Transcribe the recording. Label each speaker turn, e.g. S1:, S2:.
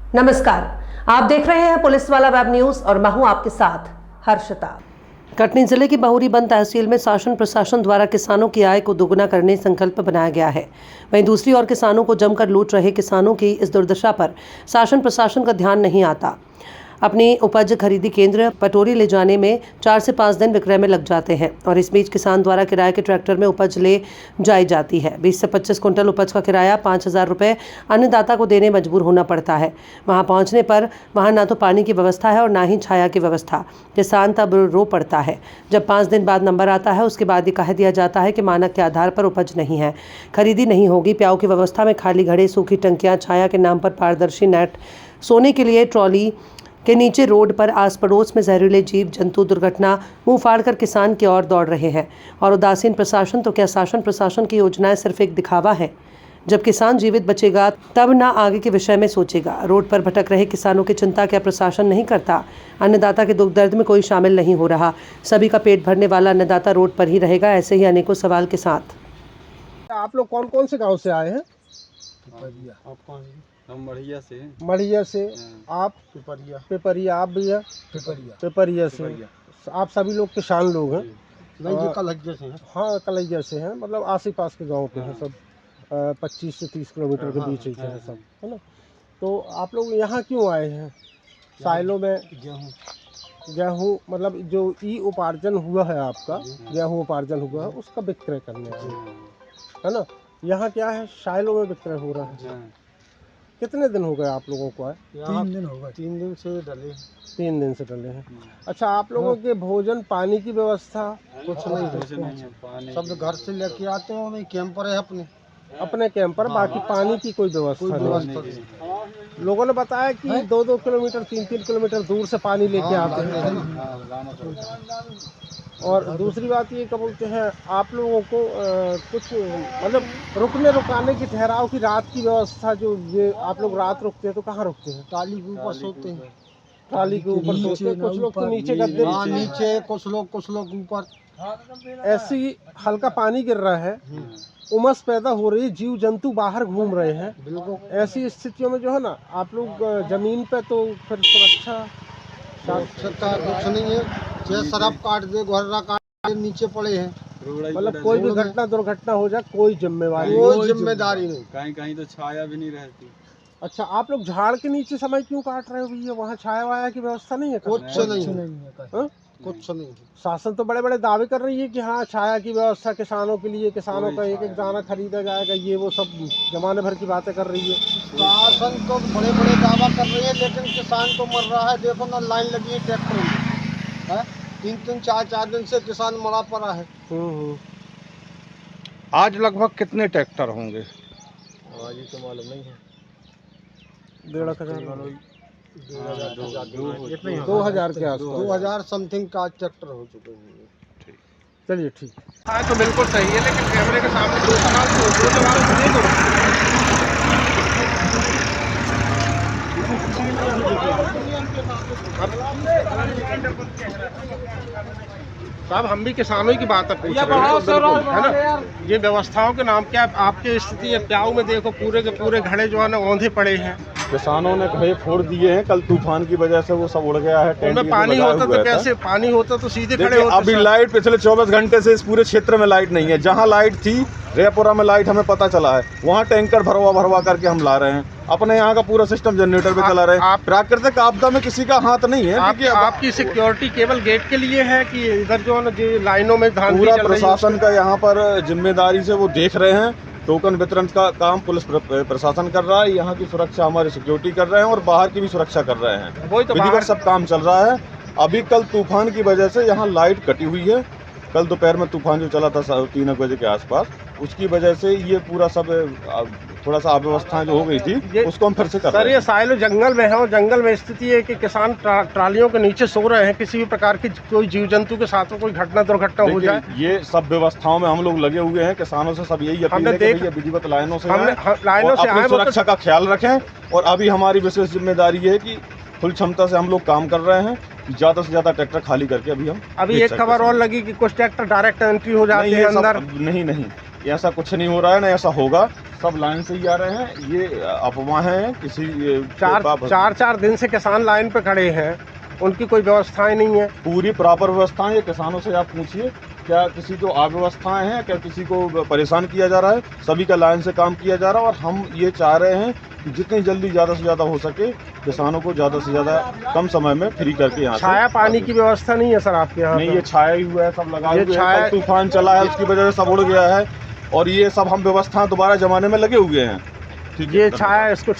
S1: नमस्कार, आप देख रहे हैं पुलिस वाला वेब न्यूज और मैं हूं आपके साथ हर्षिता। कटनी जिले की बहुरी बंद तहसील में शासन प्रशासन द्वारा किसानों की आय को दोगुना करने संकल्प बनाया गया है। वहीं दूसरी ओर किसानों को जमकर लूट रहे किसानों की इस दुर्दशा पर शासन प्रशासन का ध्यान नहीं आता। अपनी उपज खरीदी केंद्र पटोरी ले जाने में 4 से 5 दिन विक्रय में लग जाते हैं और इस बीच किसान द्वारा किराए के ट्रैक्टर में उपज ले जाई जाती है। 20 से 25 कुंटल उपज का किराया 5,000 रुपये अन्नदाता को देने मजबूर होना पड़ता है। वहां पहुंचने पर वहां ना तो पानी की व्यवस्था है और ना ही छाया की व्यवस्था। किसान तब रो पड़ता है जब 5 दिन बाद नंबर आता है। उसके बाद ये कह दिया जाता है कि मानक के आधार पर उपज नहीं है, खरीदी नहीं होगी। प्याऊ की व्यवस्था में खाली घड़े, सूखी टंकियाँ, छाया के नाम पर पारदर्शी नेट, सोने के लिए ट्रॉली के नीचे रोड पर आस पड़ोस में जहरीले जीव जंतु दुर्घटना मुंह फाड़कर किसान की ओर दौड़ रहे हैं। और उदासीन प्रशासन तो क्या, शासन प्रशासन की योजनाएं सिर्फ एक दिखावा है। जब किसान जीवित बचेगा तब ना आगे के विषय में सोचेगा। रोड पर भटक रहे किसानों की चिंता क्या प्रशासन नहीं करता? अन्नदाता के दुख दर्द में कोई शामिल नहीं हो रहा। सभी का पेट भरने वाला अन्नदाता रोड पर ही रहेगा। ऐसे ही अनेकों सवाल के साथ।
S2: आप लोग कौन कौन से गांव से आए हैं?
S3: आप कौन? हम मढ़िया से हैं।
S2: मढ़िया से। आप? पिपरिया। आप भैया? पिपरिया से। आप सभी लोग किसान लोग हैं?
S3: नहीं, ये कलहिया से हैं।
S2: हाँ, कलहिया से हैं, मतलब आस ही पास के गाँव के हैं सब। 25 से 30 किलोमीटर के बीच ही है सब, है ना? तो आप लोग यहाँ क्यों आए हैं? साइलों में गेहूँ मतलब जो उपार्जन हुआ है आपका, गेहूँ उपार्जन हुआ है, उसका विक्रय करने आए हैं, है ना? यहाँ क्या है, साइलों में विक्रय हो रहा है। कितने दिन हो गए आप लोगों को आए?
S3: 3 दिन हो गए। 3 दिन से डले।
S2: 3 दिन से डले हैं। अच्छा, आप लोगों के भोजन पानी की व्यवस्था?
S3: कुछ नहीं है। सब घर से लेके आते हैं, वही कैंपर है
S2: अपने कैंप पर। बाकी पानी की कोई व्यवस्था नहीं। लोगों ने बताया कि 2-2 किलोमीटर 3-3 किलोमीटर दूर से पानी लेके आते हैं। और दूसरी बात ये क्या बोलते हैं, आप लोगों को कुछ मतलब रुकाने की, ठहराव की, रात की व्यवस्था जो ये आप लोग रात रुकते हैं तो कहाँ रुकते हैं?
S3: टाली के ऊपर सोते हैं।
S2: ट्राली के ऊपर सोते हैं, कुछ लोग तो नीचे गद्दे
S3: नीचे, कुछ लोग ऊपर।
S2: ऐसी हल्का पानी गिर रहा है, उमस पैदा हो रही है, जीव जंतु बाहर घूम रहे हैं।
S3: बिल्कुल।
S2: ऐसी स्थितियों में जो है ना, आप लोग जमीन पे तो फिर सुरक्षा
S3: कुछ नहीं है। जैसे शराब काट दे, घर्रा काट दे, नीचे पड़े हैं।
S2: मतलब कोई भी घटना दुर्घटना हो जाए कोई जिम्मेदारी
S3: नहीं।
S4: कहीं तो छाया भी नहीं रहती।
S2: अच्छा, आप लोग झाड़ के नीचे समय क्यों काट रहे हो भैया? वहाँ छाया वाया की व्यवस्था नहीं है?
S3: कुछ नहीं है।
S2: शासन तो बड़े बड़े दावे कर रही है कि हाँ, छाया की व्यवस्था किसानों के लिए, किसानों का एक एक दाना खरीदा जाएगा, ये वो सब जमाने भर की बातें कर रही है।
S3: शासन तो बड़े बड़े दावा कर रही है, लेकिन किसान तो मर रहा है। देखो ना, लाइन लगी है ट्रैक्टर में, 3-3, 4-4 दिन से किसान मरा पड़ा है।
S5: आज लगभग कितने ट्रैक्टर होंगे?
S3: आज ही तो मालूम नहीं है।
S2: 2000 के आसपास,
S3: 2000 समथिंग का ट्रैक्टर हो चुके हैं।
S2: चलिए ठीक है। तो बिल्कुल सही है, लेकिन कैमरे के सामने दो सवाल मुझे दो। साहब, हम भी किसानों की बात पूछ रहे हैं, है ना? ये व्यवस्थाओं के नाम क्या आपकी स्थिति है? प्याऊ में देखो पूरे के पूरे घड़े जो है ना औंधे पड़े हैं।
S5: किसानों ने कहे फोड़ दिए हैं, कल तूफान की वजह से वो सब उड़ गया है।
S2: उनमें पानी होता तो कैसे? पानी होता तो सीधे खड़े होते।
S5: अभी लाइट पिछले 24 घंटे से इस पूरे क्षेत्र में लाइट नहीं है। जहाँ लाइट थी, रेपुरा में लाइट हमें पता चला है, वहाँ टैंकर भरवा करके हम ला रहे हैं। अपने यहाँ का पूरा सिस्टम जनरेटर पे चला रहे हैं। प्राकृतिक आपदा में किसी का हाथ नहीं है।
S2: आपकी सिक्योरिटी केवल गेट के लिए है कि इधर जो लाइनों में
S5: पूरा प्रशासन का यहाँ पर जिम्मेदारी से वो देख रहे हैं। टोकन वितरण का काम पुलिस प्रशासन कर रहा है, यहाँ की सुरक्षा हमारी सिक्योरिटी कर रहे हैं और बाहर की भी सुरक्षा कर रहे हैं।
S2: वही तो
S5: विधिवत सब काम चल रहा है। अभी कल तूफान की वजह से यहाँ लाइट कटी हुई है। कल दोपहर में तूफान जो चला था 3 बजे के आसपास, उसकी वजह से ये पूरा सब थोड़ा सा अव्यवस्था जो हो गई थी, उसको हम फिर से कर रहे हैं।
S2: सर, ये साइलो जंगल में है और जंगल में स्थिति है कि किसान ट्रालियों के नीचे सो रहे हैं। किसी भी प्रकार की कोई जीव जंतु के साथ कोई घटना दुर्घटना हो जाए,
S5: ये सब व्यवस्थाओं में हम लोग लगे हुए हैं। किसानों से सब यही अपील है कि भैया विधिवत लाइनों से अपनी सुरक्षा का ख्याल रखें। और अभी हमारी विशेष जिम्मेदारी है कि फुल क्षमता से हम लोग काम कर रहे हैं, ज़्यादा से ज़्यादा ट्रैक्टर खाली करके अभी
S2: एक खबर और लगी कि कुछ ट्रैक्टर डायरेक्ट एंट्री हो जाते हैं अंदर।
S5: नहीं, ऐसा कुछ नहीं हो रहा है, ना ऐसा होगा। सब लाइन से ही आ रहे हैं। ये अफवाहें हैं, किसी
S2: चार दिन से किसान लाइन पे खड़े हैं, उनकी कोई व्यवस्थाएं नहीं है।
S5: पूरी प्रॉपर व्यवस्थाएं ये किसानों से आप पूछिए, क्या किसी को अव्यवस्थाएं हैं, क्या किसी को परेशान किया जा रहा है? सभी का लाइन से काम किया जा रहा है और हम ये चाह रहे हैं कि जितनी जल्दी ज़्यादा से ज़्यादा हो सके किसानों को ज़्यादा से ज़्यादा कम समय में फ्री करके यहाँ
S2: छाया पानी की व्यवस्था नहीं है सर आपके यहाँ?
S5: नहीं, ये छाया ही हुआ है, सब लगा
S2: ये
S5: हुआ है।
S2: छाया
S5: कल तूफान चला है, उसकी वजह से सब उड़ गया है और ये सब हम व्यवस्था दोबारा जमाने में लगे हुए हैं। ठीक है,
S2: ये छाया इसको